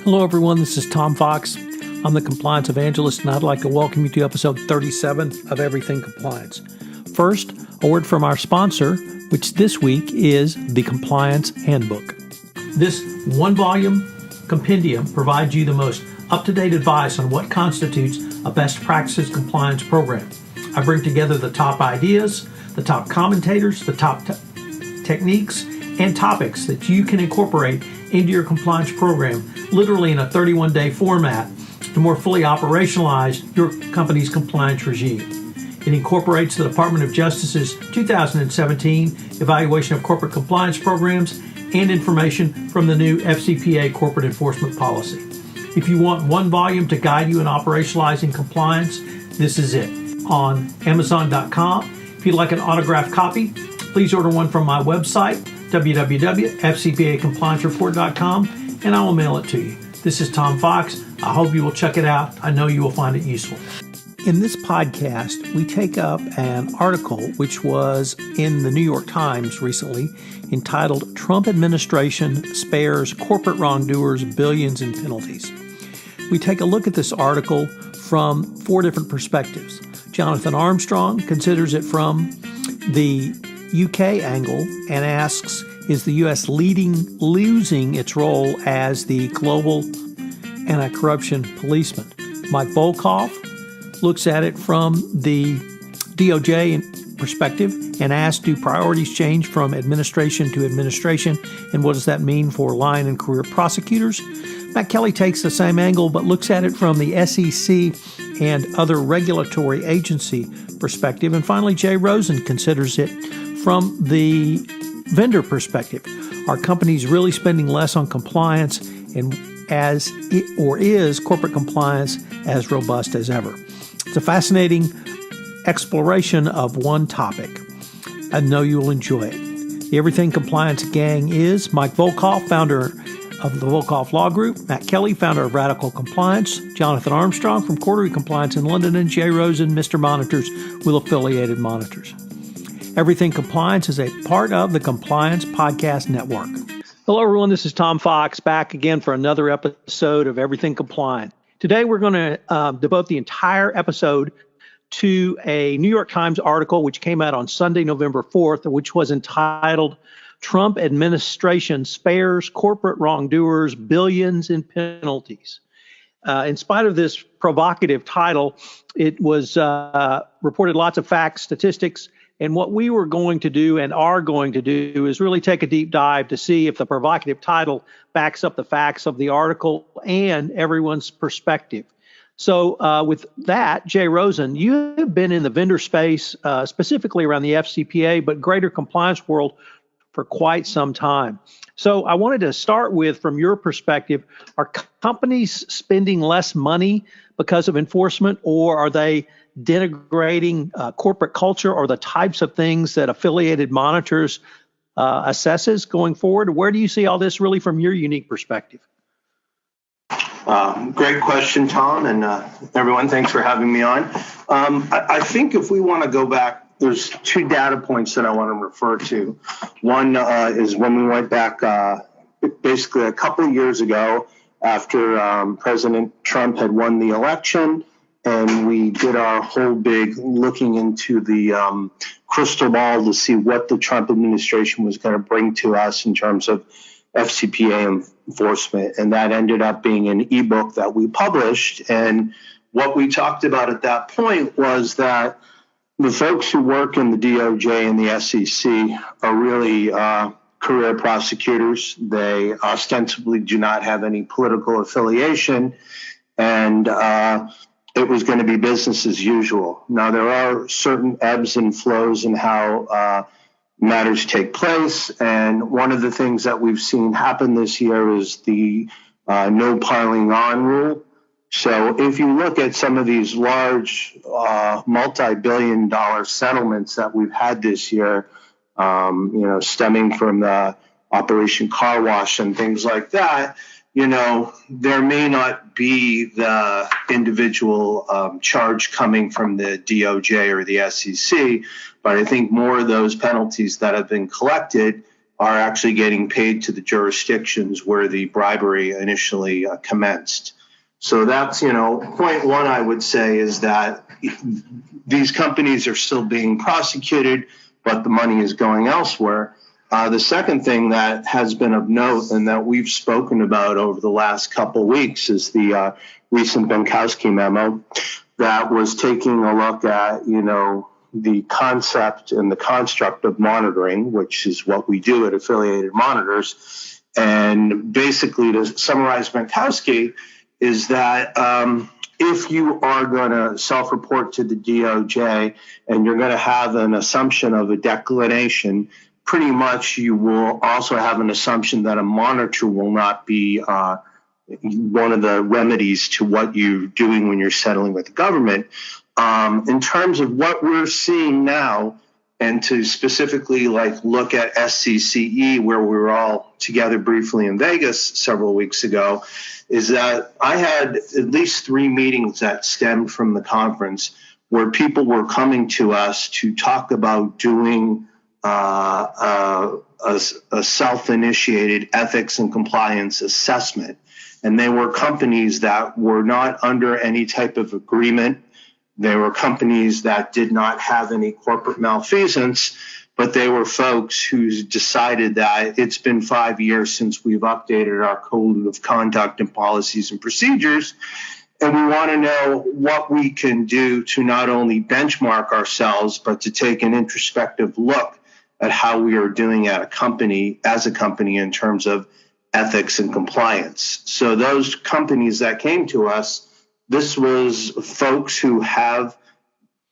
Hello, everyone. This is Tom Fox. I'm the Compliance Evangelist, and I'd like to welcome you to episode 37 of Everything Compliance. First, a word from our sponsor, which this week is the Compliance Handbook. This one-volume compendium provides you the most up-to-date advice on what constitutes a best practices compliance program. I bring together the top ideas, the top commentators, the top techniques, and topics that you can incorporate into your compliance program, literally in a 31-day format, to more fully operationalize your company's compliance regime. It incorporates the Department of Justice's 2017 Evaluation of Corporate Compliance Programs and information from the new FCPA Corporate Enforcement Policy. If you want one volume to guide you in operationalizing compliance, this is it. On Amazon.com. If you'd like an autographed copy, please order one from my website, www.fcpacompliancereport.com, and I will mail it to you. This is Tom Fox. I hope you will check it out. I know you will find it useful. In this podcast, we take up an article which was in the New York Times recently entitled Trump Administration Spares Corporate Wrongdoers Billions in Penalties. We take a look at this article from four different perspectives. Jonathan Armstrong considers it from the UK angle and asks, is the U.S. losing its role as the global anti-corruption policeman? Mike Volkov looks at it from the DOJ perspective and asks, do priorities change from administration to administration, and what does that mean for line and career prosecutors? Matt Kelly takes the same angle but looks at it from the SEC and other regulatory agency perspective. And finally, Jay Rosen considers it from the vendor perspective. Are companies really spending less on compliance, and is corporate compliance as robust as ever? It's a fascinating exploration of one topic. I know you will enjoy it. The Everything Compliance gang is Mike Volkov, founder of the Volkov Law Group, Matt Kelly, founder of Radical Compliance, Jonathan Armstrong from Quarterly Compliance in London, and Jay Rosen, Mr. Monitors, with Affiliated Monitors. Everything Compliance is a part of the Compliance Podcast Network. Hello, everyone. This is Tom Fox, back again for another episode of Everything Compliant. Today, we're going to devote the entire episode to a New York Times article which came out on Sunday, November 4th, which was entitled, Trump Administration Spares Corporate Wrongdoers Billions in Penalties. In spite of this provocative title, it was reported lots of facts, statistics, and what we were going to do and are going to do is really take a deep dive to see if the provocative title backs up the facts of the article and everyone's perspective. So with that, Jay Rosen, you have been in the vendor space, specifically around the FCPA, but greater compliance world for quite some time. So I wanted to start with, from your perspective, are companies spending less money because of enforcement, or are they denigrating corporate culture or the types of things that Affiliated Monitors assesses going forward? Where do you see all this really from your unique perspective? Great question, Tom, and everyone, thanks for having me on. I think if we want to go back, there's two data points that I want to refer to. One is when we went back basically a couple of years ago after President Trump had won the election, and we did our whole big looking into the crystal ball to see what the Trump administration was going to bring to us in terms of FCPA enforcement. And that ended up being an ebook that we published. And what we talked about at that point was that the folks who work in the DOJ and the SEC are really career prosecutors. They ostensibly do not have any political affiliation, and it was going to be business as usual. Now, there are certain ebbs and flows in how matters take place, and one of the things that we've seen happen this year is the no piling on rule. So if you look at some of these large multi-billion-dollar settlements that we've had this year, stemming from the Operation Car Wash and things like that, there may not be the individual charge coming from the DOJ or the SEC, but I think more of those penalties that have been collected are actually getting paid to the jurisdictions where the bribery initially commenced. So that's, point one I would say is that these companies are still being prosecuted, but the money is going elsewhere. The second thing that has been of note and that we've spoken about over the last couple of weeks is the recent Benkowski memo that was taking a look at, the concept and the construct of monitoring, which is what we do at Affiliated Monitors. And basically, to summarize Benkowski, is that if you are going to self-report to the DOJ and you're going to have an assumption of a declination, pretty much you will also have an assumption that a monitor will not be one of the remedies to what you're doing when you're settling with the government. In terms of what we're seeing now, and to specifically look at SCCE, where we were all together briefly in Vegas several weeks ago, is that I had at least 3 meetings that stemmed from the conference where people were coming to us to talk about doing a self-initiated ethics and compliance assessment. And they were companies that were not under any type of agreement. They were companies that did not have any corporate malfeasance, but they were folks who decided that it's been 5 years since we've updated our code of conduct and policies and procedures. And we want to know what we can do to not only benchmark ourselves, but to take an introspective look at how we are doing as a company in terms of ethics and compliance. So those companies that came to us, this was folks who have,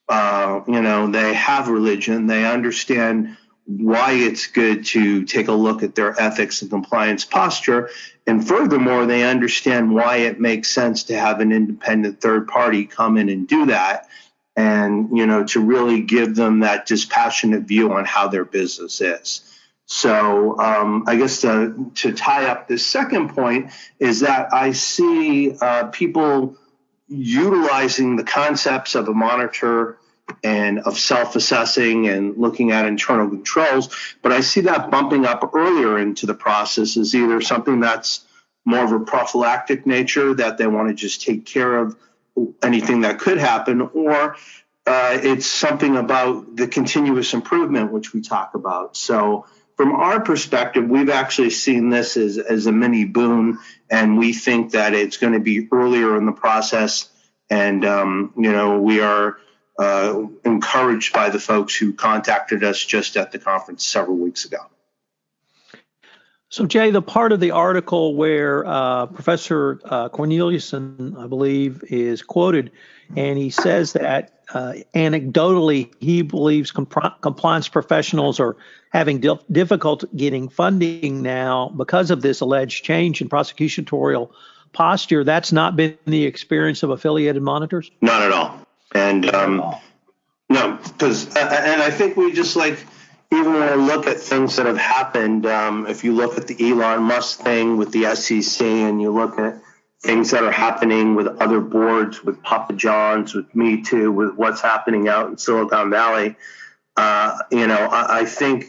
they have religion. They understand why it's good to take a look at their ethics and compliance posture. And furthermore, they understand why it makes sense to have an independent third party come in and do that. And, to really give them that dispassionate view on how their business is. So I guess to tie up this second point is that I see people utilizing the concepts of a monitor and of self-assessing and looking at internal controls, but I see that bumping up earlier into the process as either something that's more of a prophylactic nature, that they want to just take care of anything that could happen, or it's something about the continuous improvement, which we talk about. So from our perspective, we've actually seen this as a mini boom, and we think that it's going to be earlier in the process. And, we are encouraged by the folks who contacted us just at the conference several weeks ago. So, Jay, the part of the article where Professor Corneliuson, I believe, is quoted, and he says that anecdotally, he believes compliance professionals are having difficulty getting funding now because of this alleged change in prosecutorial posture. That's not been the experience of affiliated monitors? Not at all. And no, because, and I think we just even when I look at things that have happened, if you look at the Elon Musk thing with the SEC and you look at things that are happening with other boards, with Papa John's, with Me Too, with what's happening out in Silicon Valley, I think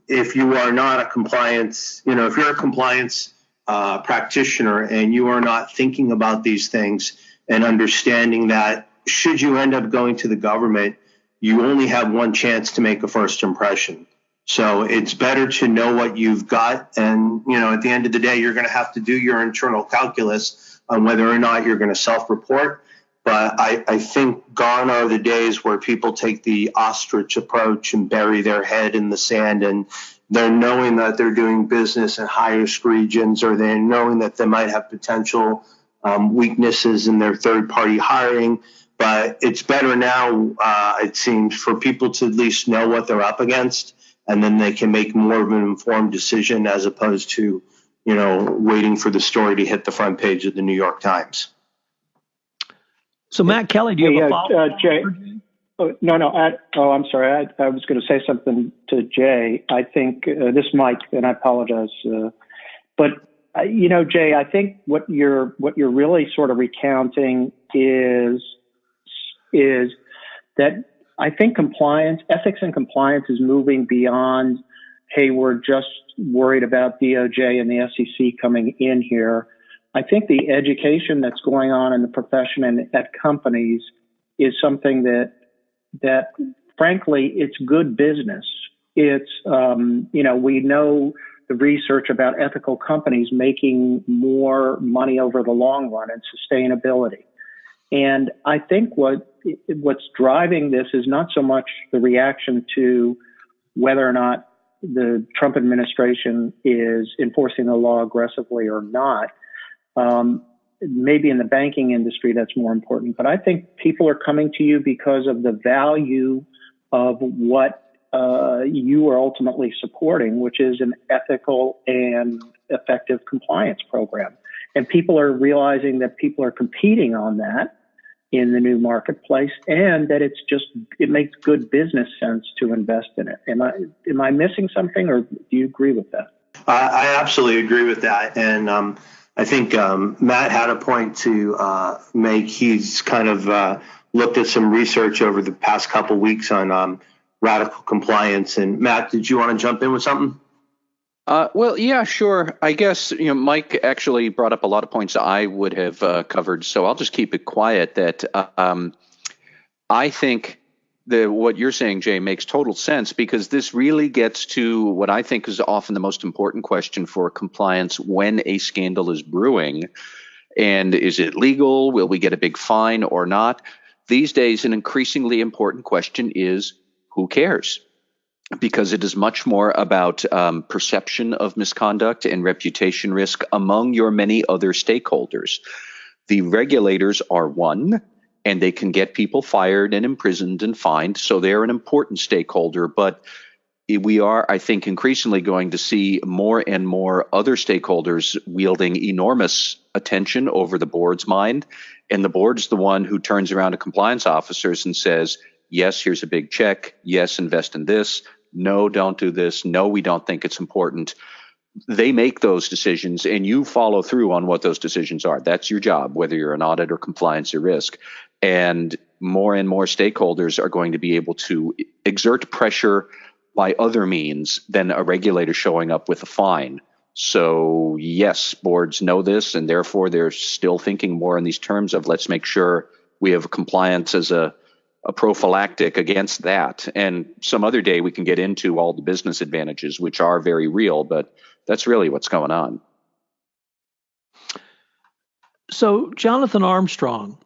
if you are not a compliance, if you're a compliance practitioner and you are not thinking about these things and understanding that should you end up going to the government, you only have one chance to make a first impression. So it's better to know what you've got. And, at the end of the day, you're going to have to do your internal calculus on whether or not you're going to self-report. But I think gone are the days where people take the ostrich approach and bury their head in the sand, and they're knowing that they're doing business in high-risk regions, or they're knowing that they might have potential weaknesses in their third-party hiring. But it's better now, it seems, for people to at least know what they're up against, and then they can make more of an informed decision as opposed to, waiting for the story to hit the front page of the New York Times. So, Matt Kelly, do you have a follow-up? Jay, I'm sorry. I was going to say something to Jay. I think this might, and I apologize, but Jay, I think what you're really sort of recounting is that I think ethics and compliance is moving beyond hey, we're just worried about DOJ and the SEC coming in here. I think the education that's going on in the profession and at companies is something that frankly, it's good business. It's, we know the research about ethical companies making more money over the long run and sustainability. And I think what's driving this is not so much the reaction to whether or not the Trump administration is enforcing the law aggressively or not. Maybe in the banking industry, that's more important. But I think people are coming to you because of the value of what you are ultimately supporting, which is an ethical and effective compliance program. And people are realizing that people are competing on that in the new marketplace, and that it makes good business sense to invest in it. Am I missing something, or do you agree with that? I absolutely agree with that. And I think Matt had a point to make. He's kind of looked at some research over the past couple weeks on radical compliance. And Matt, did you want to jump in with something? Well, yeah, sure. I guess, Mike actually brought up a lot of points I would have covered, so I'll just keep it quiet. That I think what you're saying, Jay, makes total sense, because this really gets to what I think is often the most important question for compliance when a scandal is brewing. And is it legal? Will we get a big fine or not? These days, an increasingly important question is, who cares? Because it is much more about perception of misconduct and reputation risk among your many other stakeholders. The regulators are one, and they can get people fired and imprisoned and fined, so they're an important stakeholder. But we are, I think, increasingly going to see more and more other stakeholders wielding enormous attention over the board's mind. And the board's the one who turns around to compliance officers and says, yes, here's a big check. Yes, invest in this. No, don't do this. No, we don't think it's important. They make those decisions, and you follow through on what those decisions are. That's your job, whether you're an audit or compliance or risk. And more stakeholders are going to be able to exert pressure by other means than a regulator showing up with a fine. So yes, boards know this, and therefore they're still thinking more in these terms of, let's make sure we have compliance as a prophylactic against that. And some other day we can get into all the business advantages, which are very real, but that's really what's going on. So, Jonathan Armstrong,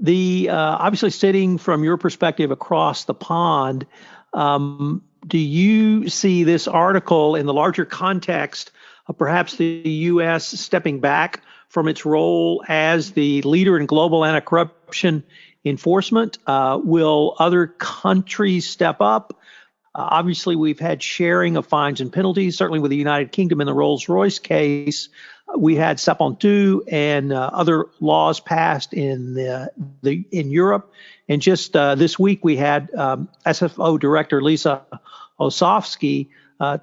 obviously sitting from your perspective across the pond, do you see this article in the larger context of perhaps the U.S. stepping back from its role as the leader in global anti-corruption enforcement? Will other countries step up? Obviously, we've had sharing of fines and penalties, certainly with the United Kingdom in the Rolls-Royce case. We had Sapontu and other laws passed in Europe. And just this week, we had SFO Director Lisa Osofsky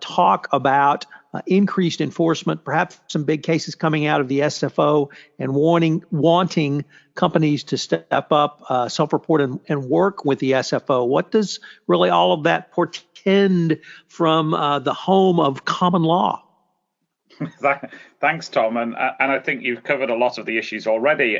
talk about increased enforcement, perhaps some big cases coming out of the SFO, and wanting companies to step up, self-report, and work with the SFO. What does really all of that portend from the home of common law? Thanks, Tom. And I think you've covered a lot of the issues already.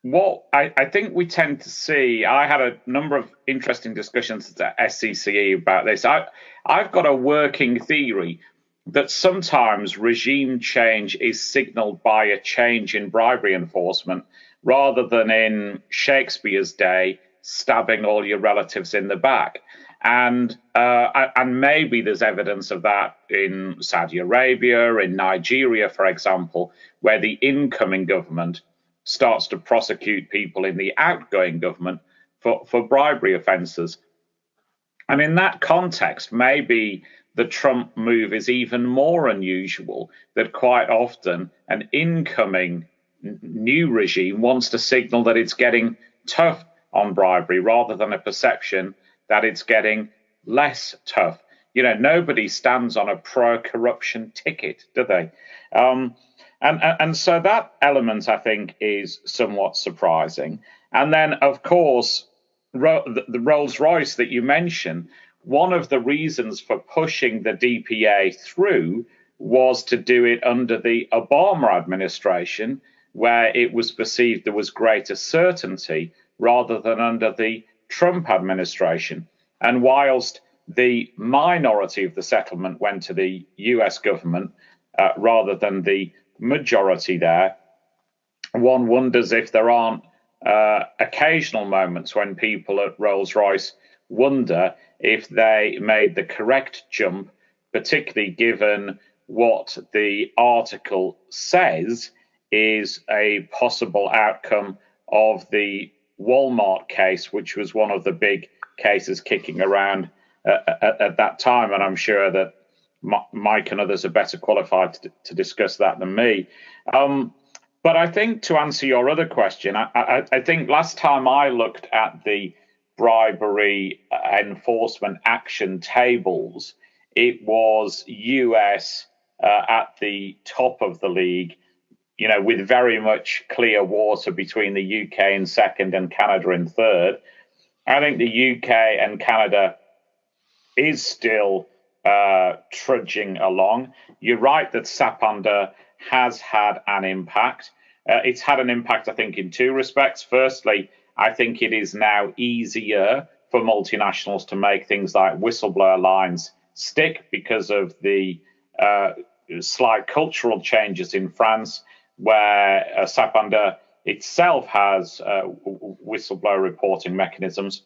What I think we tend to see, I had a number of interesting discussions at SCCE about this. I've got a working theory that sometimes regime change is signaled by a change in bribery enforcement rather than in Shakespeare's day, stabbing all your relatives in the back. And maybe there's evidence of that in Saudi Arabia, in Nigeria, for example, where the incoming government starts to prosecute people in the outgoing government for bribery offences. And in that context, maybe the Trump move is even more unusual, that quite often an incoming new regime wants to signal that it's getting tough on bribery rather than a perception that it's getting less tough. Nobody stands on a pro-corruption ticket, do they? And so that element, I think, is somewhat surprising. And then, of course, the Rolls-Royce that you mentioned, one of the reasons for pushing the DPA through was to do it under the Obama administration, where it was perceived there was greater certainty, rather than under the Trump administration. And whilst the minority of the settlement went to the US government rather than the majority there, one wonders if there aren't occasional moments when people at Rolls-Royce wonder if they made the correct jump, particularly given what the article says is a possible outcome of the Walmart case, which was one of the big cases kicking around at that time. And I'm sure that Mike and others are better qualified to discuss that than me. But I think, to answer your other question, I think last time I looked at the bribery enforcement action tables, it was US at the top of the league, you know, with very much clear water between the UK in second and Canada in third. I think the UK and Canada is still trudging along. You're right that Sapanda has had an impact. It's had an impact, I think, in two respects. Firstly, I think it is now easier for multinationals to make things like whistleblower lines stick because of the slight cultural changes in France, where Sapanda itself has whistleblower reporting mechanisms.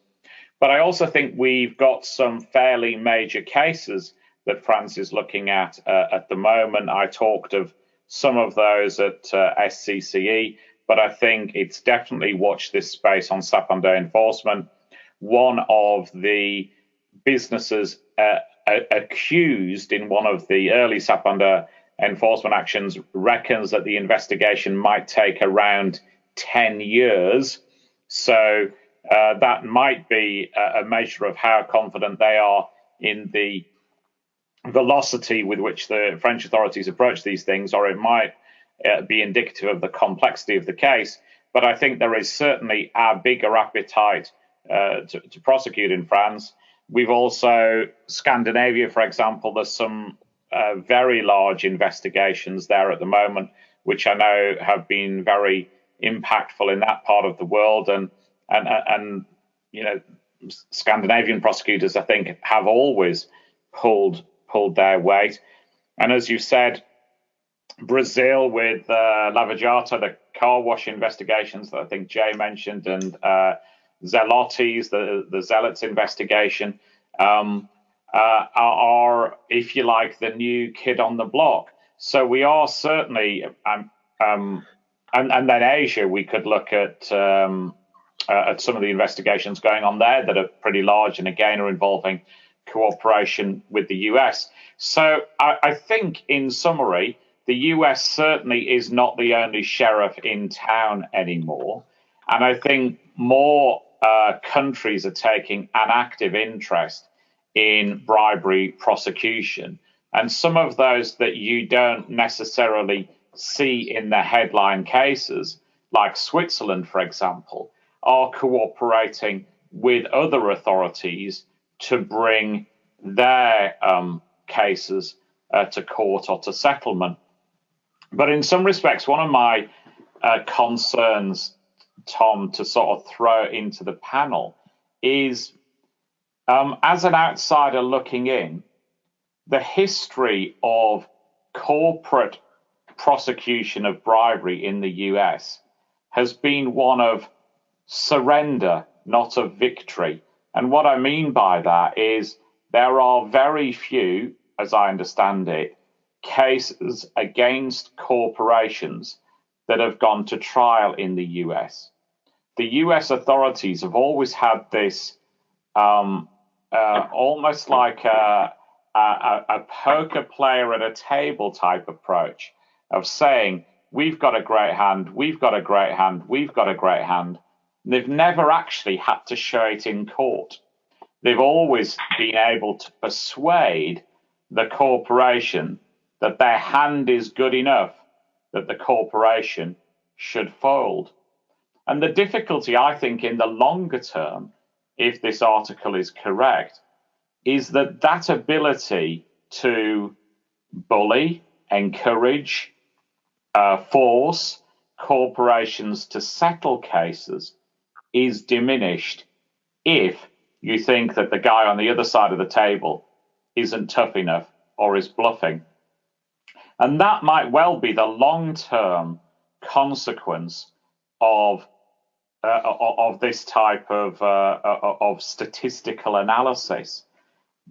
But I also think we've got some fairly major cases that France is looking at the moment. I talked of some of those at SCCE, but I think it's definitely watch this space on Sapanda enforcement. One of the businesses accused in one of the early Sapanda enforcement actions reckons that the investigation might take around 10 years. So that might be a measure of how confident they are in the velocity with which the French authorities approach these things, or it might be indicative of the complexity of the case. But I think there is certainly a bigger appetite to prosecute in France. We've also, Scandinavia, for example, there's some very large investigations there at the moment, which I know have been very impactful in that part of the world. And you know, Scandinavian prosecutors, I think, have always pulled their weight. And as you said, Brazil with Lava Jato, the car wash investigations that I think Jay mentioned, and Zelotes, the Zealots investigation, are, if you like, the new kid on the block. So we are certainly, and then Asia, we could look at some of the investigations going on there that are pretty large and again are involving cooperation with the US. So I think, in summary, the US certainly is not the only sheriff in town anymore. And I think more countries are taking an active interest in bribery prosecution. And some of those that you don't necessarily see in the headline cases, like Switzerland, for example, are cooperating with other authorities to bring their cases to court or to settlement. But in some respects, one of my concerns, Tom, to sort of throw into the panel is, as an outsider looking in, the history of corporate prosecution of bribery in the US has been one of surrender, not of victory. And what I mean by that is there are very few, as I understand it, cases against corporations that have gone to trial in the US. The US authorities have always had this almost like a poker player at a table type approach of saying, we've got a great hand, we've got a great hand, we've got a great hand. They've never actually had to show it in court. They've always been able to persuade the corporation that their hand is good enough, that the corporation should fold. And the difficulty, I think, in the longer term, if this article is correct, is that ability to bully, encourage, force corporations to settle cases is diminished if you think that the guy on the other side of the table isn't tough enough or is bluffing. And that might well be the long-term consequence of this type of statistical analysis,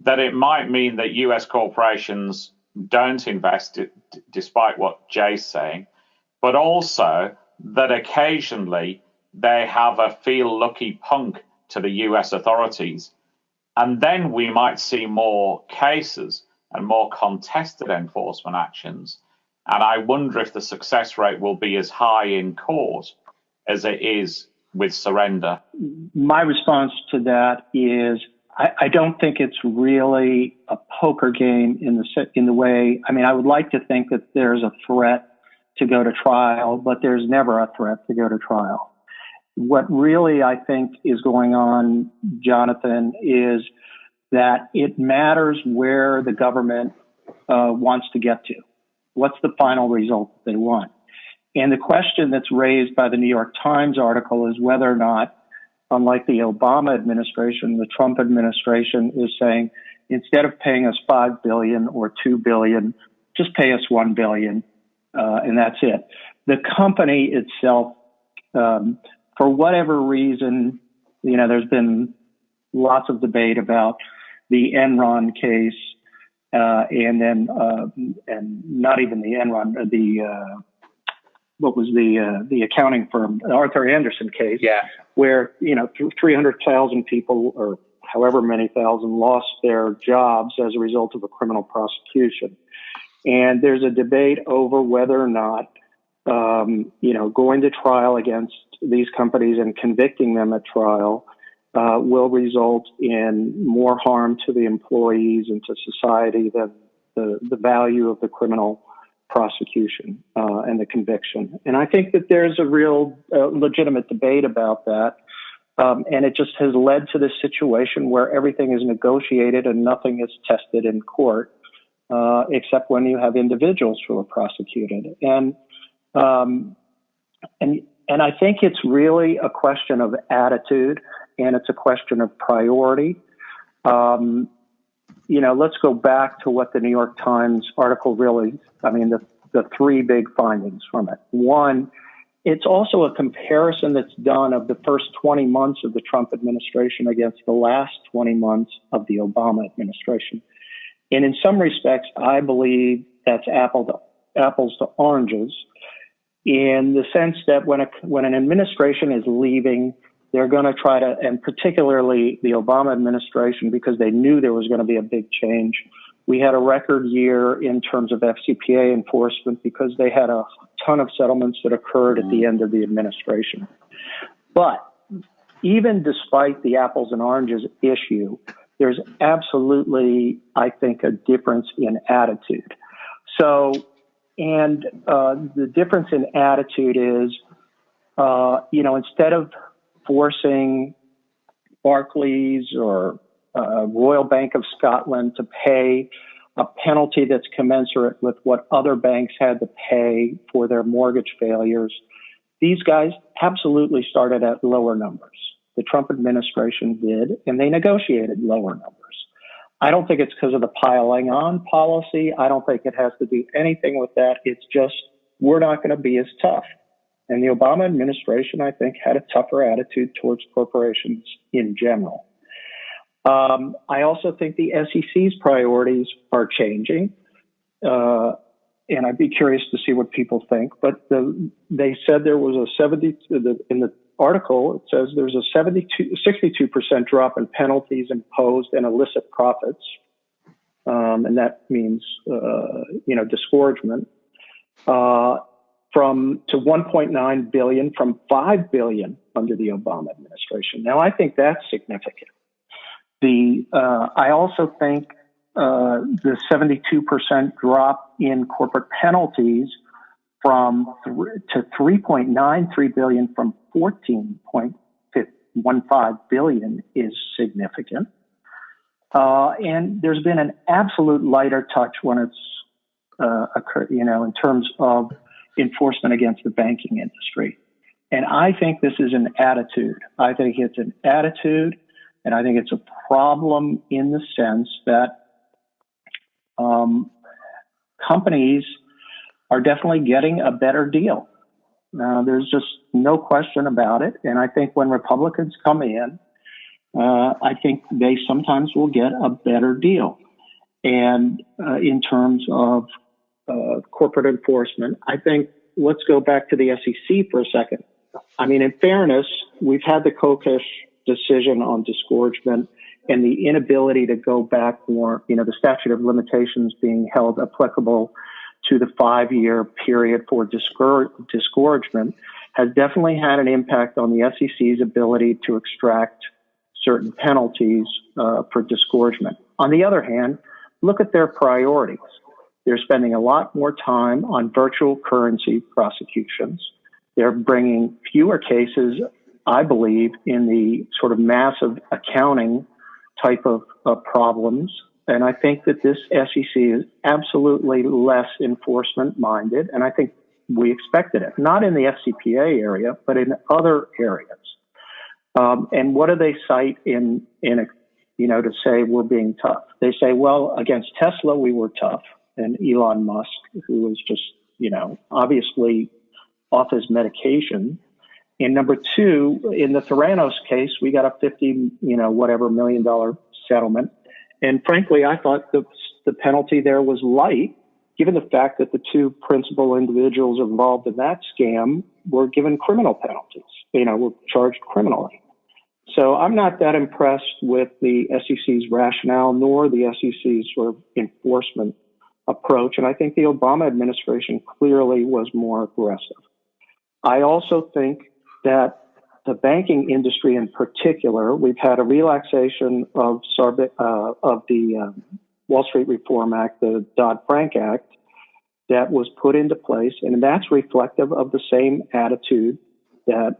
that it might mean that US corporations don't invest, despite what Jay's saying, but also that occasionally they have a feel lucky punk to the US authorities. And then we might see more cases and more contested enforcement actions. And I wonder if the success rate will be as high in court as it is with surrender. My response to that is I don't think it's really a poker game in the way. I mean, I would like to think that there's a threat to go to trial, but there's never a threat to go to trial. What really I think is going on, Jonathan, is that it matters where the government wants to get to. What's the final result that they want? And the question that's raised by the New York Times article is whether or not, unlike the Obama administration, the Trump administration is saying, instead of paying us $5 billion or $2 billion, just pay us $1 billion, and that's it. The company itself, for whatever reason, there's been lots of debate about the Enron case, and not even the Enron, the accounting firm, Arthur Andersen case, where 300,000 people or however many thousand lost their jobs as a result of a criminal prosecution. And there's a debate over whether or not going to trial against these companies and convicting them at trial will result in more harm to the employees and to society than the value of the criminal prosecution and the conviction. And I think that there's a real legitimate debate about that. And it just has led to this situation where everything is negotiated and nothing is tested in court, except when you have individuals who are prosecuted. And I think it's really a question of attitude, and it's a question of priority. Let's go back to what the New York Times article the three big findings from it. One, it's also a comparison that's done of the first 20 months of the Trump administration against the last 20 months of the Obama administration. And in some respects, I believe that's apples to oranges, in the sense that when an administration is leaving, they're going to try to, and particularly the Obama administration, because they knew there was going to be a big change. We had a record year in terms of FCPA enforcement because they had a ton of settlements that occurred at the end of the administration. But even despite the apples and oranges issue, there's absolutely, I think, a difference in attitude. So, and the difference in attitude is, instead of forcing Barclays or Royal Bank of Scotland to pay a penalty that's commensurate with what other banks had to pay for their mortgage failures, these guys absolutely started at lower numbers. The Trump administration did, and they negotiated lower numbers. I don't think it's because of the piling on policy. I don't think it has to do anything with that. It's just, we're not going to be as tough. And the Obama administration, I think, had a tougher attitude towards corporations in general. I also think the SEC's priorities are changing. And I'd be curious to see what people think. But they said there was in the article, it says there's a 62% drop in penalties imposed and illicit profits. And that means, disgorgement, to 1.9 billion from 5 billion under the Obama administration. Now, I think that's significant. I also think the 72% drop in corporate penalties to 3.93 billion from 14.15 billion is significant. And there's been an absolute lighter touch when it's occurred, in terms of enforcement against the banking industry. And I think this is an attitude. I think it's an attitude, and I think it's a problem in the sense that companies are definitely getting a better deal. There's just no question about it. And I think when Republicans come in, I think they sometimes will get a better deal. And in terms of corporate enforcement, I think let's go back to the SEC for a second. I mean, in fairness, we've had the Kokesh decision on disgorgement and the inability to go back more, the statute of limitations being held applicable to the 5-year period for disgorgement has definitely had an impact on the SEC's ability to extract certain penalties for disgorgement. On the other hand, look at their priorities. They're spending a lot more time on virtual currency prosecutions. They're bringing fewer cases, I believe, in the sort of massive accounting type of problems. And I think that this SEC is absolutely less enforcement minded. And I think we expected it, not in the FCPA area, but in other areas. And what do they cite to say we're being tough? They say, well, against Tesla, we were tough. And Elon Musk, who was just, obviously off his medication. And number two, in the Theranos case, we got a $50 million settlement. And frankly, I thought the penalty there was light, given the fact that the two principal individuals involved in that scam were given criminal penalties, were charged criminally. So I'm not that impressed with the SEC's rationale, nor the SEC's sort of enforcement approach. And I think the Obama administration clearly was more aggressive. I also think that the banking industry in particular, we've had a relaxation of the Wall Street Reform Act, the Dodd-Frank Act, that was put into place. And that's reflective of the same attitude that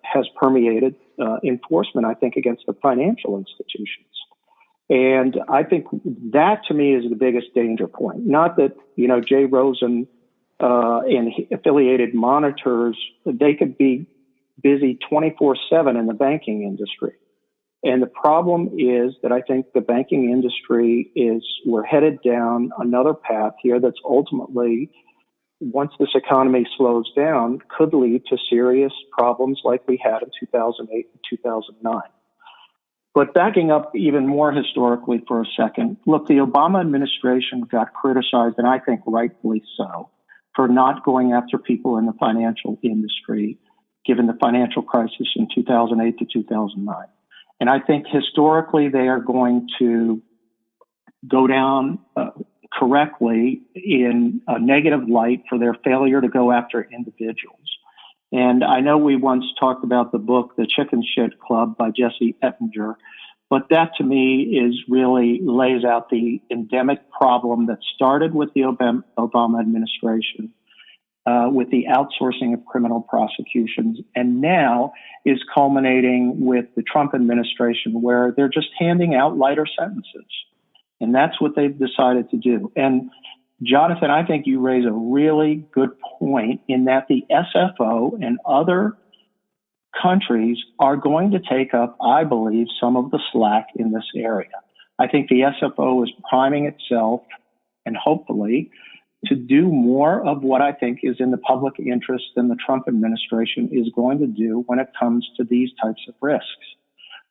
has permeated enforcement, I think, against the financial institutions. And I think that, to me, is the biggest danger point. Not that, Jay Rosen and affiliated monitors, they could be busy 24/7 in the banking industry. And the problem is that I think the banking industry we're headed down another path here that's ultimately, once this economy slows down, could lead to serious problems like we had in 2008 and 2009. But backing up even more historically for a second, look, the Obama administration got criticized, and I think rightfully so, for not going after people in the financial industry, given the financial crisis in 2008 to 2009. And I think historically they are going to go down correctly in a negative light for their failure to go after individuals. And I know we once talked about the book, The Chicken Shit Club by Jesse Ettinger, but that to me really lays out the endemic problem that started with the Obama administration, with the outsourcing of criminal prosecutions, and now is culminating with the Trump administration, where they're just handing out lighter sentences. And that's what they've decided to do. And Jonathan, I think you raise a really good point in that the SFO and other countries are going to take up, I believe, some of the slack in this area. I think the SFO is priming itself, and hopefully, to do more of what I think is in the public interest than the Trump administration is going to do when it comes to these types of risks.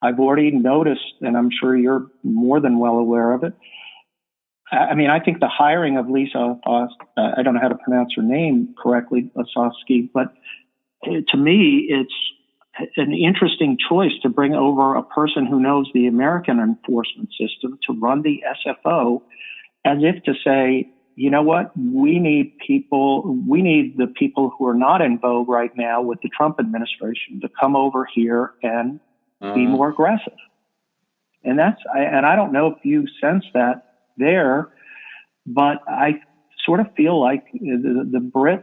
I've already noticed, and I'm sure you're more than well aware of it, I mean, I think the hiring of Lisa, I don't know how to pronounce her name correctly, Osofsky, but to me, it's an interesting choice to bring over a person who knows the American enforcement system to run the SFO, as if to say, you know what, we need the people who are not in vogue right now with the Trump administration to come over here and be more aggressive. And I don't know if you sense that there, but I sort of feel like the Brits,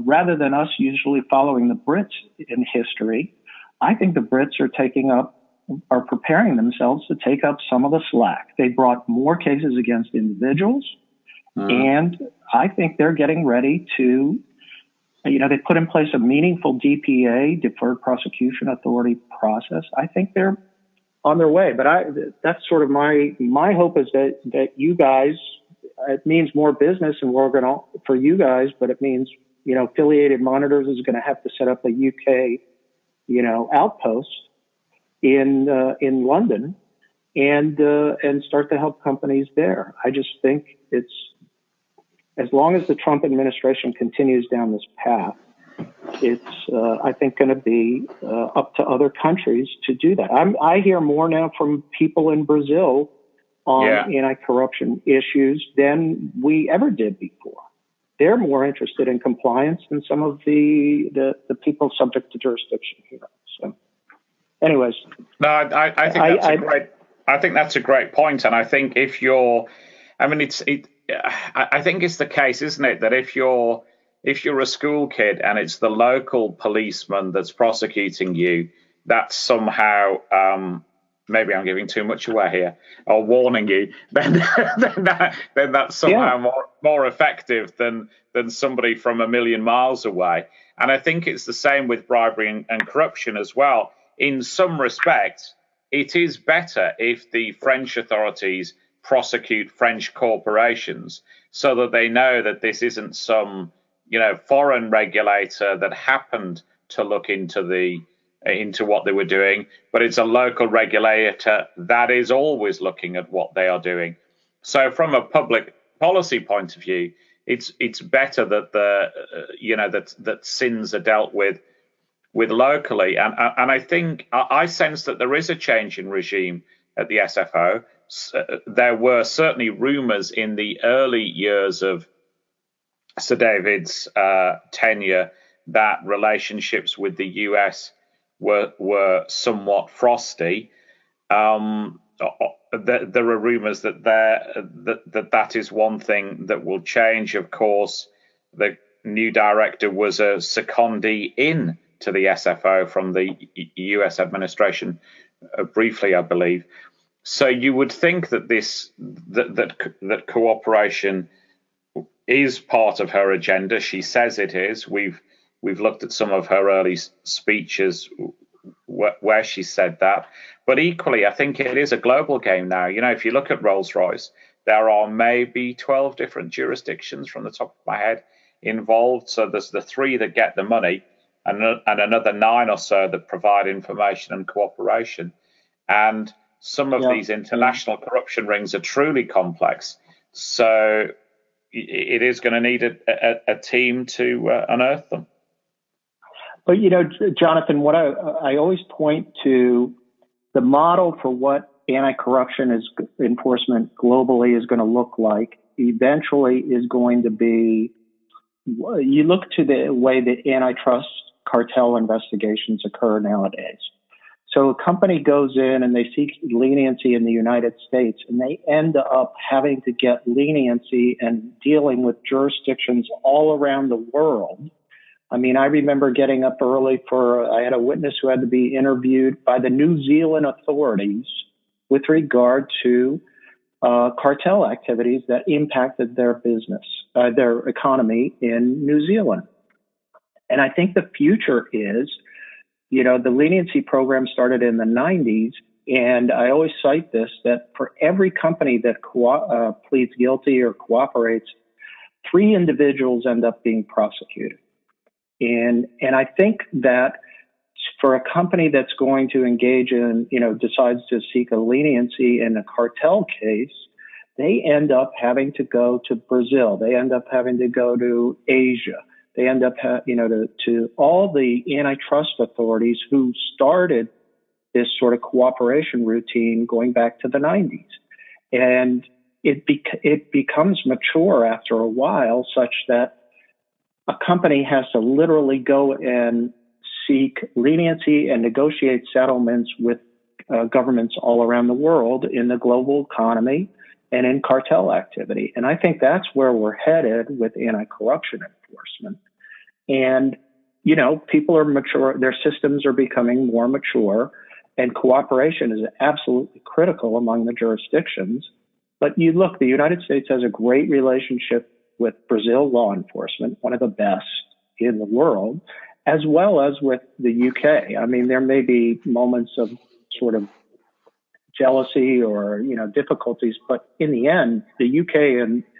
rather than us usually following the Brits in history, I think the Brits are taking up are preparing themselves to take up some of the slack. They brought more cases against individuals, and I think they're getting ready to, they put in place a meaningful DPA, Deferred Prosecution Authority process. I think they're on their way, but that's sort of my hope is that you guys, it means more business and for you guys, but it means, Affiliated Monitors is going to have to set up a UK, outpost in London and start to help companies there. I just think it's, as long as the Trump administration continues down this path, it's, I think, going to be up to other countries to do that. I hear more now from people in Brazil on anti-corruption issues than we ever did before. They're more interested in compliance than some of the people subject to jurisdiction here. So, anyways, no, I think that's a great point, and I think I think it's the case, isn't it, that if you're a school kid and it's the local policeman that's prosecuting you, that's somehow maybe I'm giving too much away here, or warning you, then that's somehow more effective than somebody from a million miles away. And I think it's the same with bribery and corruption as well. In some respects, it is better if the French authorities prosecute French corporations so that they know that this isn't some foreign regulator that happened to look into what they were doing, but it's a local regulator that is always looking at what they are doing. So from a public policy point of view, it's better that that sins are dealt with locally. And I think I sense that there is a change in regime at the SFO. There were certainly rumors in the early years of Sir David's tenure that relationships with the US were somewhat frosty. There are rumors that is one thing that will change. Of course, the new director was a secondee in to the SFO from the US administration briefly, I believe. So you would think that that cooperation is part of her agenda. She says it is. We've looked at some of her early speeches where she said that. But equally, I think it is a global game now. If you look at Rolls-Royce, there are maybe 12 different jurisdictions from the top of my head involved. So there's the 3 that get the money and another 9 or so that provide information and cooperation. And some of these international corruption rings are truly complex. So it is going to need a team to unearth them. But, Jonathan, what I always point to, the model for what anti-corruption enforcement globally is going to look like eventually is going to be, you look to the way that antitrust cartel investigations occur nowadays. So a company goes in and they seek leniency in the United States, and they end up having to get leniency and dealing with jurisdictions all around the world. I mean, I remember getting up early I had a witness who had to be interviewed by the New Zealand authorities with regard to cartel activities that impacted their business, their economy in New Zealand. And I think the future is, the leniency program started in the 90s, and I always cite this, that for every company that pleads guilty or cooperates, 3 individuals end up being prosecuted. And I think that for a company that's going to engage in, decides to seek a leniency in a cartel case, they end up having to go to Brazil. They end up having to go to Asia. They end up, to all the antitrust authorities who started this sort of cooperation routine going back to the 90s. And it becomes mature after a while, such that a company has to literally go and seek leniency and negotiate settlements with governments all around the world in the global economy and in cartel activity. And I think that's where we're headed with anti-corruption enforcement. And, people are mature, their systems are becoming more mature. and cooperation is absolutely critical among the jurisdictions. But you look, the United States has a great relationship with Brazil law enforcement, one of the best in the world, as well as with the UK. I mean, there may be moments of sort of jealousy or, difficulties, but in the end, the UK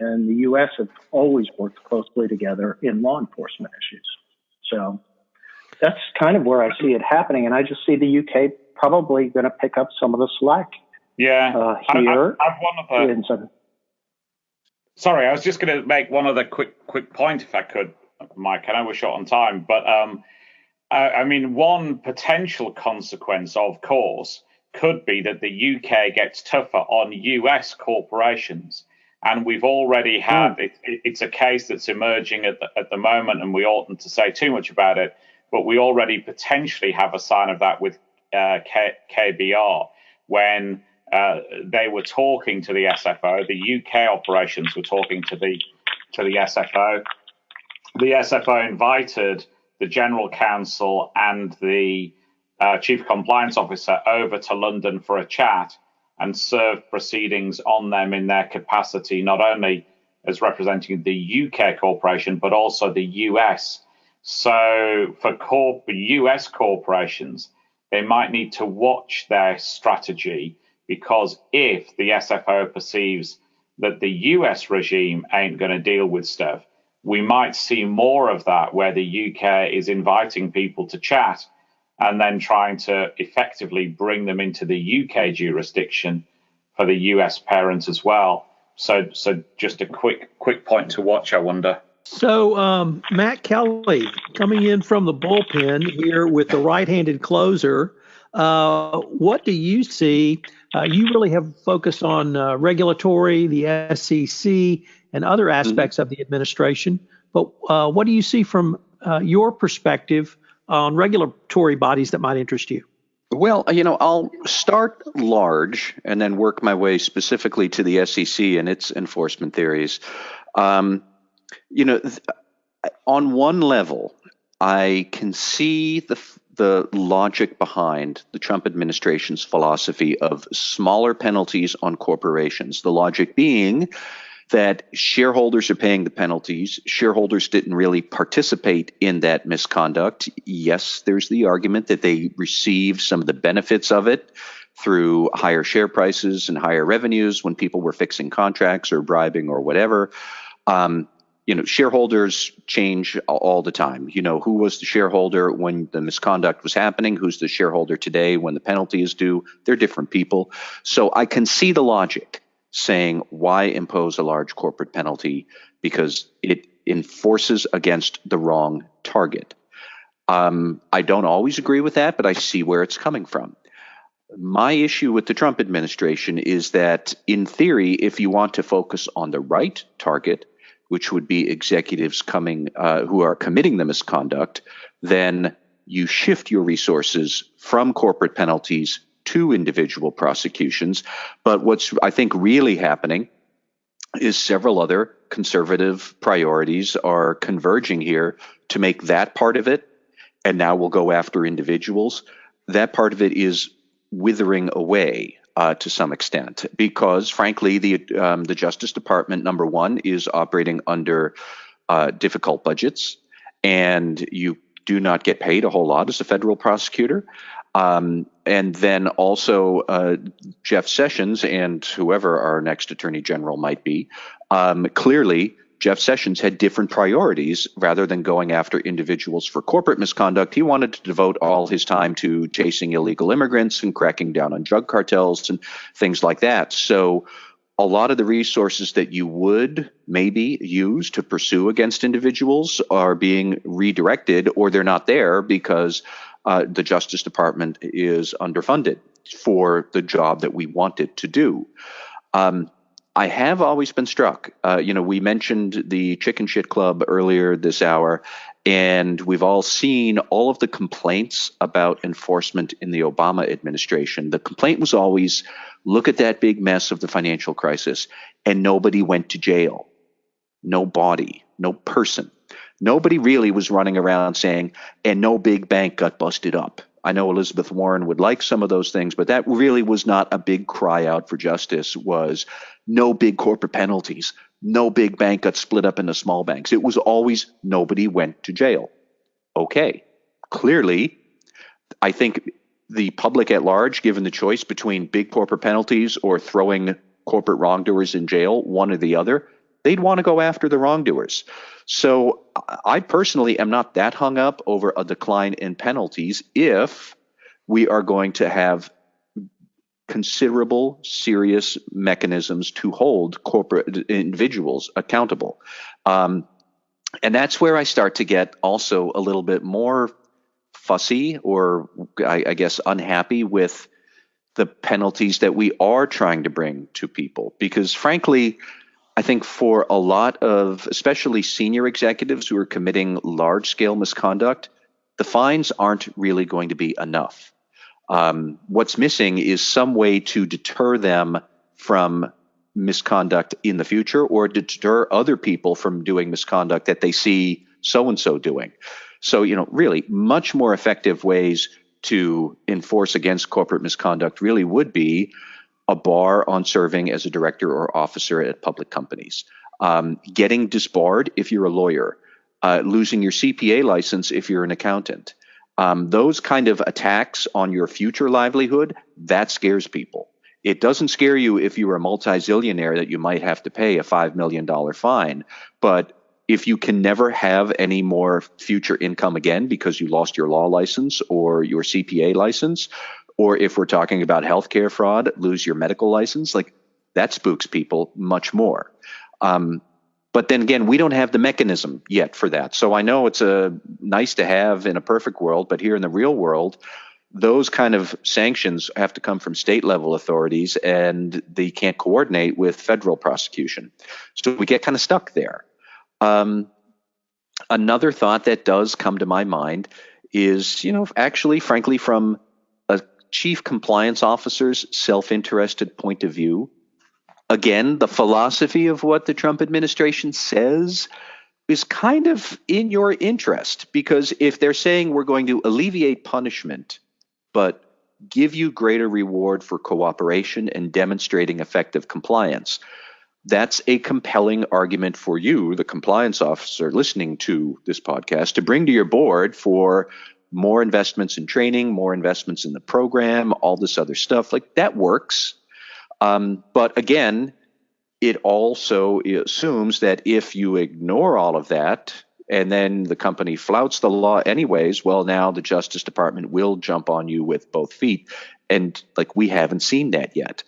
and the US have always worked closely together in law enforcement issues. So that's kind of where I see it happening. And I just see the UK probably going to pick up some of the slack. Yeah. Here. Sorry, I was just going to make one other quick point, if I could, Mike. I know we're short on time, but I mean, one potential consequence, of course, could be that the UK gets tougher on US corporations. And we've already had, it's a case that's emerging at the moment, and we oughtn't to say too much about it, but we already potentially have a sign of that with KBR, when they were talking to the SFO, the UK operations were talking to the SFO. The SFO invited the General Counsel and the Chief Compliance Officer over to London for a chat and served proceedings on them in their capacity, not only as representing the UK corporation, but also the US. So for US corporations, they might need to watch their strategy, because if the SFO perceives that the US regime ain't going to deal with stuff, we might see more of that, where the UK is inviting people to chat and then trying to effectively bring them into the UK jurisdiction for the US parent as well. So just a quick point to watch, I wonder. So Matt Kelly coming in from the bullpen here with the right-handed closer. What do you see? You really have focused on regulatory, the SEC, and other aspects of the administration. But what do you see from your perspective on regulatory bodies that might interest you? Well, I'll start large and then work my way specifically to the SEC and its enforcement theories. On one level, I can see the logic behind the Trump administration's philosophy of smaller penalties on corporations. The logic being that shareholders are paying the penalties. Shareholders didn't really participate in that misconduct. Yes, there's the argument that they received some of the benefits of it through higher share prices and higher revenues when people were fixing contracts or bribing or whatever. Shareholders change all the time. Who was the shareholder when the misconduct was happening? Who's the shareholder today when the penalty is due? They're different people. So I can see the logic saying, why impose a large corporate penalty? Because it enforces against the wrong target. I don't always agree with that, but I see where it's coming from. My issue with the Trump administration is that, in theory, if you want to focus on the right target, which would be executives who are committing the misconduct, then you shift your resources from corporate penalties to individual prosecutions. But what's, I think, really happening is several other conservative priorities are converging here to make that part of it, and now we'll go after individuals. That part of it is withering away to some extent, because, frankly, the Justice Department, number one, is operating under difficult budgets, and you do not get paid a whole lot as a federal prosecutor. And then also Jeff Sessions and whoever our next attorney general might be, clearly Jeff Sessions had different priorities. Rather than going after individuals for corporate misconduct, he wanted to devote all his time to chasing illegal immigrants and cracking down on drug cartels and things like that. So a lot of the resources that you would maybe use to pursue against individuals are being redirected, or they're not there because the Justice Department is underfunded for the job that we want it to do. I have always been struck. We mentioned the Chicken Shit Club earlier this hour, and we've all seen all of the complaints about enforcement in the Obama administration. The complaint was always, look at that big mess of the financial crisis, and nobody went to jail. No body, no person. Nobody really was running around saying, and no big bank got busted up. I know Elizabeth Warren would like some of those things, but that really was not a big cry out for justice, was no big corporate penalties, no big bank got split up into small banks. It was always nobody went to jail. Okay, clearly, I think the public at large, given the choice between big corporate penalties or throwing corporate wrongdoers in jail, one or the other, they'd want to go after the wrongdoers. So I personally am not that hung up over a decline in penalties if we are going to have considerable, serious mechanisms to hold corporate individuals accountable. And that's where I start to get also a little bit more fussy, or I guess unhappy with the penalties that we are trying to bring to people. Because frankly, I think for a lot of, especially senior executives who are committing large-scale misconduct, the fines aren't really going to be enough. What's missing is some way to deter them from misconduct in the future, or deter other people from doing misconduct that they see so-and-so doing. So, really much more effective ways to enforce against corporate misconduct really would be a bar on serving as a director or officer at public companies, getting disbarred if you're a lawyer, losing your CPA license if you're an accountant. Those kind of attacks on your future livelihood, that scares people. It doesn't scare you if you're a multi-zillionaire that you might have to pay a $5 million fine. But if you can never have any more future income again because you lost your law license or your CPA license, or if we're talking about healthcare fraud, lose your medical license, like that spooks people much more. But then again, we don't have the mechanism yet for that. So I know it's a nice to have in a perfect world, but here in the real world, those kind of sanctions have to come from state level authorities, and they can't coordinate with federal prosecution. So we get kind of stuck there. Another thought that does come to my mind is, actually, frankly, from a chief compliance officer's self-interested point of view, again, the philosophy of what the Trump administration says is kind of in your interest, because if they're saying we're going to alleviate punishment, but give you greater reward for cooperation and demonstrating effective compliance, that's a compelling argument for you, the compliance officer listening to this podcast, to bring to your board for more investments in training, more investments in the program, all this other stuff. Like that works. But again, it also assumes that if you ignore all of that and then the company flouts the law anyways, well, now the Justice Department will jump on you with both feet. And like we haven't seen that yet.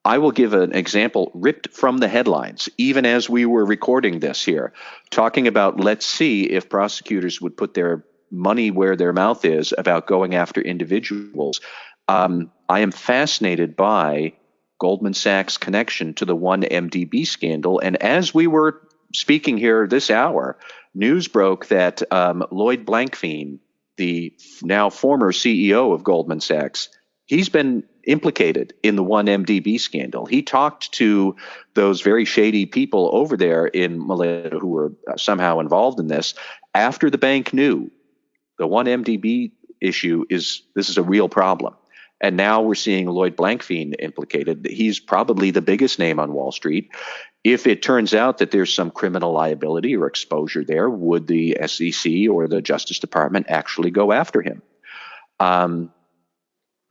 I will give an example ripped from the headlines, even as we were recording this here, talking about let's see if prosecutors would put their money where their mouth is about going after individuals. I am fascinated by Goldman Sachs' connection to the 1MDB scandal. And as we were speaking here this hour, news broke that Lloyd Blankfein, the now former CEO of Goldman Sachs, he's been implicated in the 1MDB scandal. He talked to those very shady people over there in Malaysia who were somehow involved in this after the bank knew the 1MDB issue this is a real problem. And now we're seeing Lloyd Blankfein implicated. He's probably the biggest name on Wall Street. If it turns out that there's some criminal liability or exposure there, would the SEC or the Justice Department actually go after him?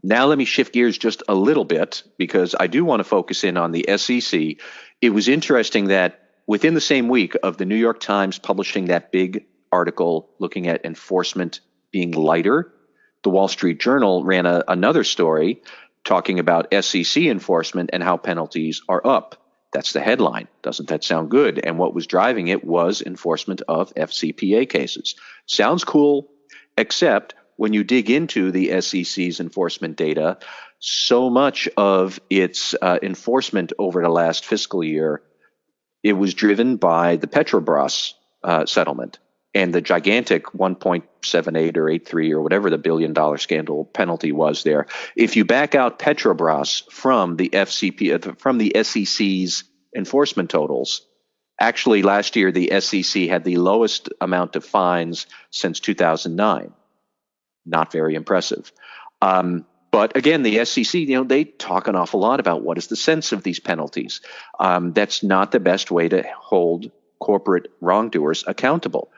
Now let me shift gears just a little bit, because I do want to focus in on the SEC. It was interesting that within the same week of the New York Times publishing that big article looking at enforcement being lighter, the Wall Street Journal ran another story talking about SEC enforcement and how penalties are up. That's the headline. Doesn't that sound good? And what was driving it was enforcement of FCPA cases. Sounds cool, except when you dig into the SEC's enforcement data, so much of its enforcement over the last fiscal year, it was driven by the Petrobras settlement and the gigantic 1.78 or 83 or whatever the $1 billion scandal penalty was there. If you back out Petrobras from the from the SEC's enforcement totals, actually last year the SEC had the lowest amount of fines since 2009. Not very impressive. But again, the SEC, they talk an awful lot about what is the sense of these penalties. That's not the best way to hold corporate wrongdoers accountable.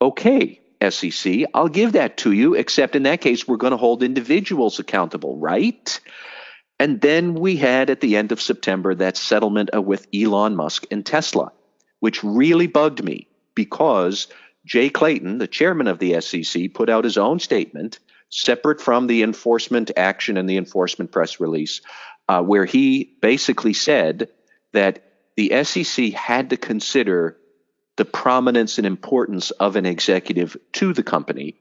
Okay, SEC, I'll give that to you, except in that case, we're going to hold individuals accountable, right? And then we had at the end of September that settlement with Elon Musk and Tesla, which really bugged me because Jay Clayton, the chairman of the SEC, put out his own statement separate from the enforcement action and the enforcement press release, where he basically said that the SEC had to consider the prominence and importance of an executive to the company.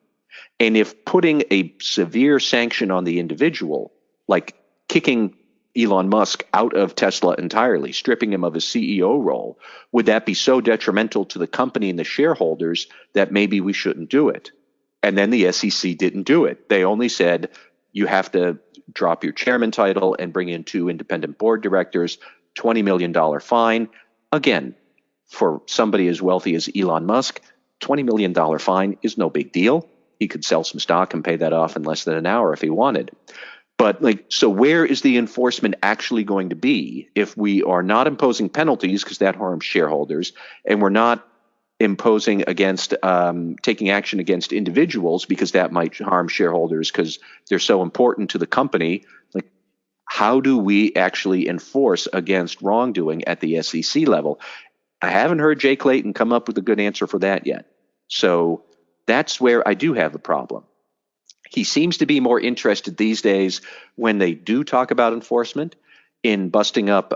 And if putting a severe sanction on the individual, like kicking Elon Musk out of Tesla entirely, stripping him of his CEO role, would that be so detrimental to the company and the shareholders that maybe we shouldn't do it? And then the SEC didn't do it. They only said you have to drop your chairman title and bring in 2 independent board directors, $20 million fine. Again, for somebody as wealthy as Elon Musk, $20 million fine is no big deal. He could sell some stock and pay that off in less than an hour if he wanted. But so where is the enforcement actually going to be if we are not imposing penalties, because that harms shareholders, and we're not imposing against taking action against individuals because that might harm shareholders because they're so important to the company? Like, how do we actually enforce against wrongdoing at the SEC level? I haven't heard Jay Clayton come up with a good answer for that yet. So that's where I do have a problem. He seems to be more interested these days when they do talk about enforcement in busting up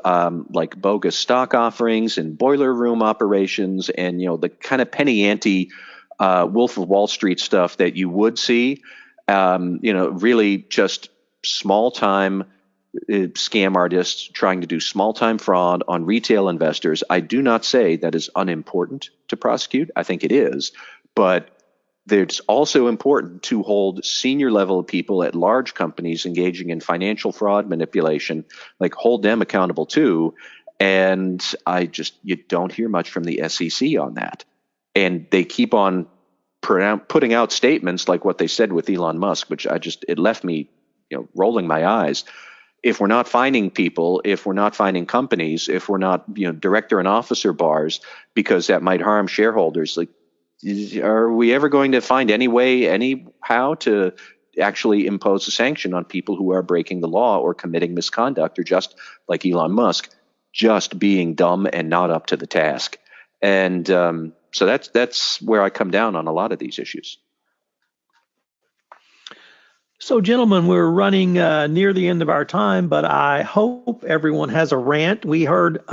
like bogus stock offerings and boiler room operations and, the kind of penny ante Wolf of Wall Street stuff that you would see, really just small time scam artists trying to do small time fraud on retail investors. I do not say that is unimportant to prosecute. I think it is, but it's also important to hold senior level people at large companies engaging in financial fraud manipulation, like hold them accountable too. And you don't hear much from the SEC on that. And they keep on putting out statements like what they said with Elon Musk, which it left me, rolling my eyes. If we're not finding people, if we're not finding companies, if we're not, director and officer bars, because that might harm shareholders, like, are we ever going to find any way, anyhow, to actually impose a sanction on people who are breaking the law or committing misconduct, or just like Elon Musk, just being dumb and not up to the task? And so that's where I come down on a lot of these issues. So, gentlemen, we're running near the end of our time, but I hope everyone has a rant. We heard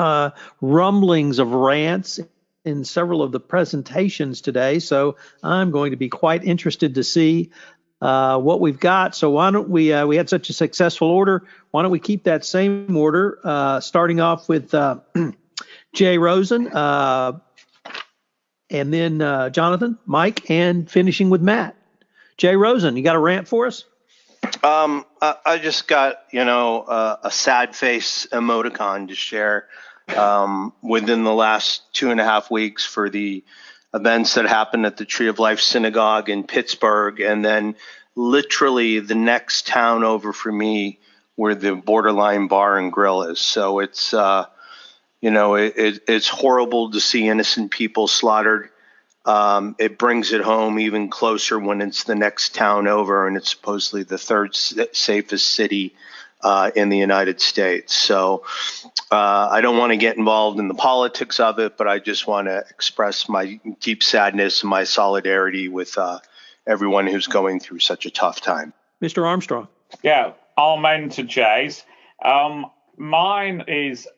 rumblings of rants in several of the presentations today, so I'm going to be quite interested to see what we've got. So why don't we had such a successful order, why don't we keep that same order, starting off with Jay Rosen, and then Jonathan, Mike, and finishing with Matt. Jay Rosen, you got a rant for us? I just got, a sad face emoticon to share within the last 2.5 weeks for the events that happened at the Tree of Life Synagogue in Pittsburgh, and then literally the next town over for me where the Borderline Bar and Grill is. So it's, it's horrible to see innocent people slaughtered. It brings it home even closer when it's the next town over, and it's supposedly the third safest city in the United States. So I don't want to get involved in the politics of it, but I just want to express my deep sadness and my solidarity with everyone who's going through such a tough time. Mr. Armstrong. Yeah, amen to Jay's. Mine is,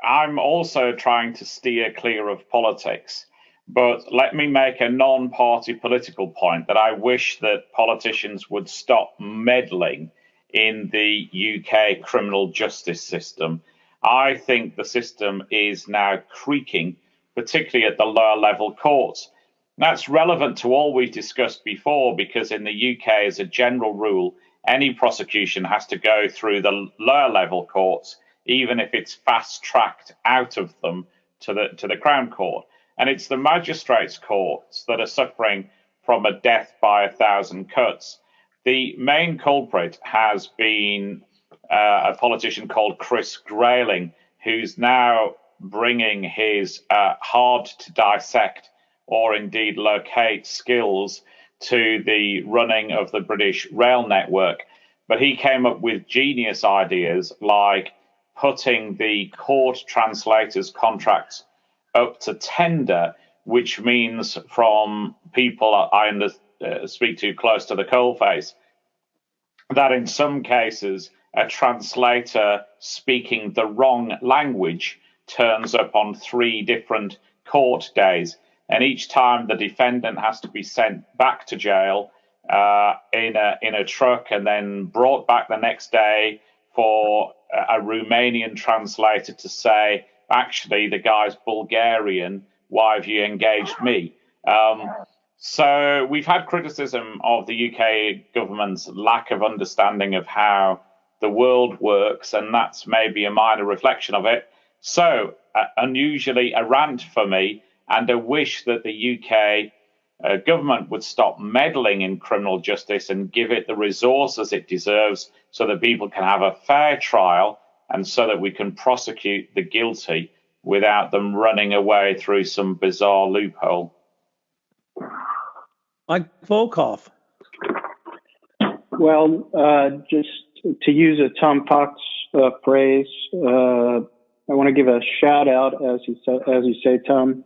I'm also trying to steer clear of politics. But let me make a non-party political point that I wish that politicians would stop meddling in the UK criminal justice system. I think the system is now creaking, particularly at the lower level courts. That's relevant to all we've discussed before, because in the UK, as a general rule, any prosecution has to go through the lower level courts, even if it's fast-tracked out of them to the Crown Court. And it's the magistrates' courts that are suffering from a death by 1,000 cuts. The main culprit has been a politician called Chris Grayling, who's now bringing his hard to dissect or indeed locate skills to the running of the British rail network. But he came up with genius ideas like putting the court translators' contracts up to tender, which means from people I speak to close to the coalface, that in some cases a translator speaking the wrong language turns up on 3 different court days. And each time the defendant has to be sent back to jail in a truck and then brought back the next day for a Romanian translator to say, actually, the guy's Bulgarian, why have you engaged me? So we've had criticism of the UK government's lack of understanding of how the world works, and that's maybe a minor reflection of it. So unusually a rant for me, and a wish that the UK government would stop meddling in criminal justice and give it the resources it deserves so that people can have a fair trial and so that we can prosecute the guilty without them running away through some bizarre loophole. Mike Volkov. Well, just to use a Tom Fox phrase, I want to give a shout out, as you say, Tom.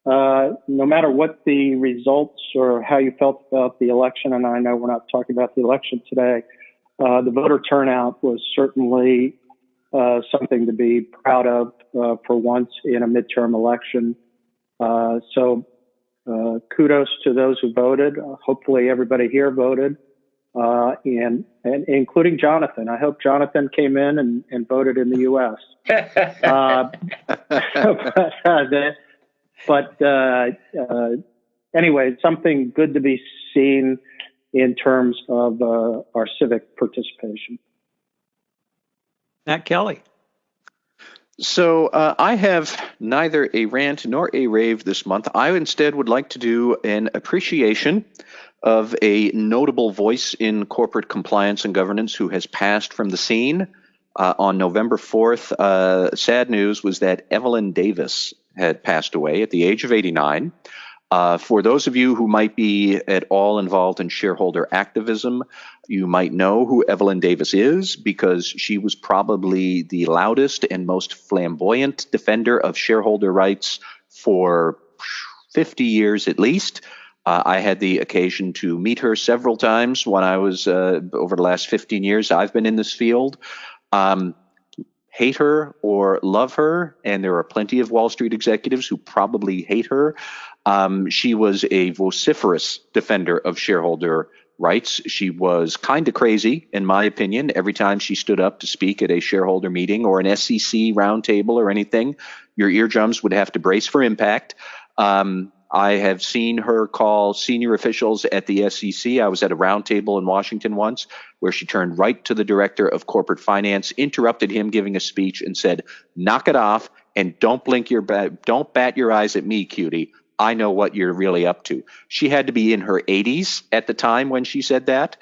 No matter what the results or how you felt about the election, and I know we're not talking about the election today, the voter turnout was certainly something to be proud of for once in a midterm election. So kudos to those who voted. Hopefully everybody here voted, and including Jonathan. I hope Jonathan came in and voted in the U.S. But anyway, something good to be seen in terms of our civic participation. Matt Kelly. So I have neither a rant nor a rave this month. I instead would like to do an appreciation of a notable voice in corporate compliance and governance who has passed from the scene. On November 4th, sad news was that Evelyn Davis had passed away at the age of 89. For those of you who might be at all involved in shareholder activism, you might know who Evelyn Davis is because she was probably the loudest and most flamboyant defender of shareholder rights for 50 years at least. I had the occasion to meet her several times when I was, over the last 15 years, I've been in this field. Hate her or love her, and there are plenty of Wall Street executives who probably hate her. She was a vociferous defender of shareholder rights. She was kind of crazy, in my opinion, every time she stood up to speak at a shareholder meeting or an SEC roundtable or anything. Your eardrums would have to brace for impact. I have seen her call senior officials at the SEC. I was at a roundtable in Washington once where she turned right to the director of corporate finance, interrupted him giving a speech, and said, "Knock it off and don't bat your eyes at me, cutie. I know what you're really up to." She had to be in her 80s at the time when she said that.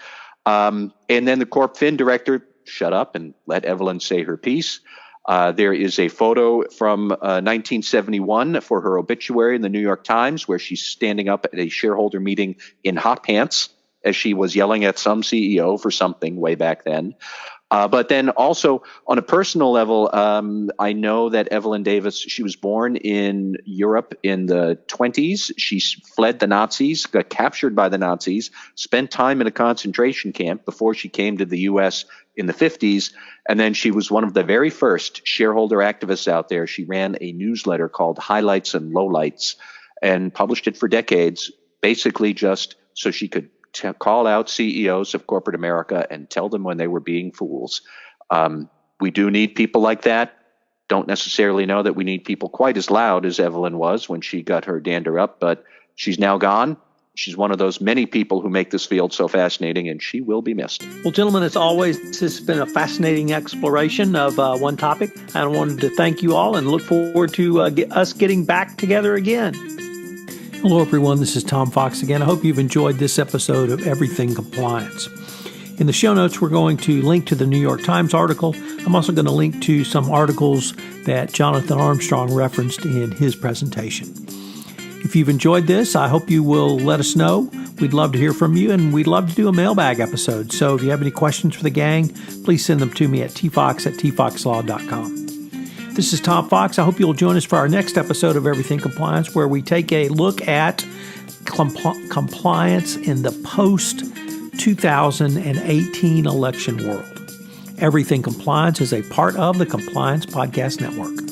And then the Corp Fin director shut up and let Evelyn say her piece. There is a photo from 1971 for her obituary in the New York Times where she's standing up at a shareholder meeting in hot pants as she was yelling at some CEO for something way back then. But then also on a personal level, I know that Evelyn Davis, she was born in Europe in the 20s. She fled the Nazis, got captured by the Nazis, spent time in a concentration camp before she came to the U.S. in the 50s. And then she was one of the very first shareholder activists out there. She ran a newsletter called Highlights and Lowlights and published it for decades, basically just so she could call out CEOs of corporate America and tell them when they were being fools. We do need people like that. Don't necessarily know that we need people quite as loud as Evelyn was when she got her dander up, but she's now gone. She's one of those many people who make this field so fascinating, and she will be missed. Well, gentlemen, as always, this has been a fascinating exploration of one topic. I wanted to thank you all and look forward to us getting back together again. Hello, everyone. This is Tom Fox again. I hope you've enjoyed this episode of Everything Compliance. In the show notes, we're going to link to the New York Times article. I'm also going to link to some articles that Jonathan Armstrong referenced in his presentation. If you've enjoyed this, I hope you will let us know. We'd love to hear from you, and we'd love to do a mailbag episode. So if you have any questions for the gang, please send them to me at tfox@tfoxlaw.com. This is Tom Fox. I hope you'll join us for our next episode of Everything Compliance, where we take a look at compliance in the post-2018 election world. Everything Compliance is a part of the Compliance Podcast Network.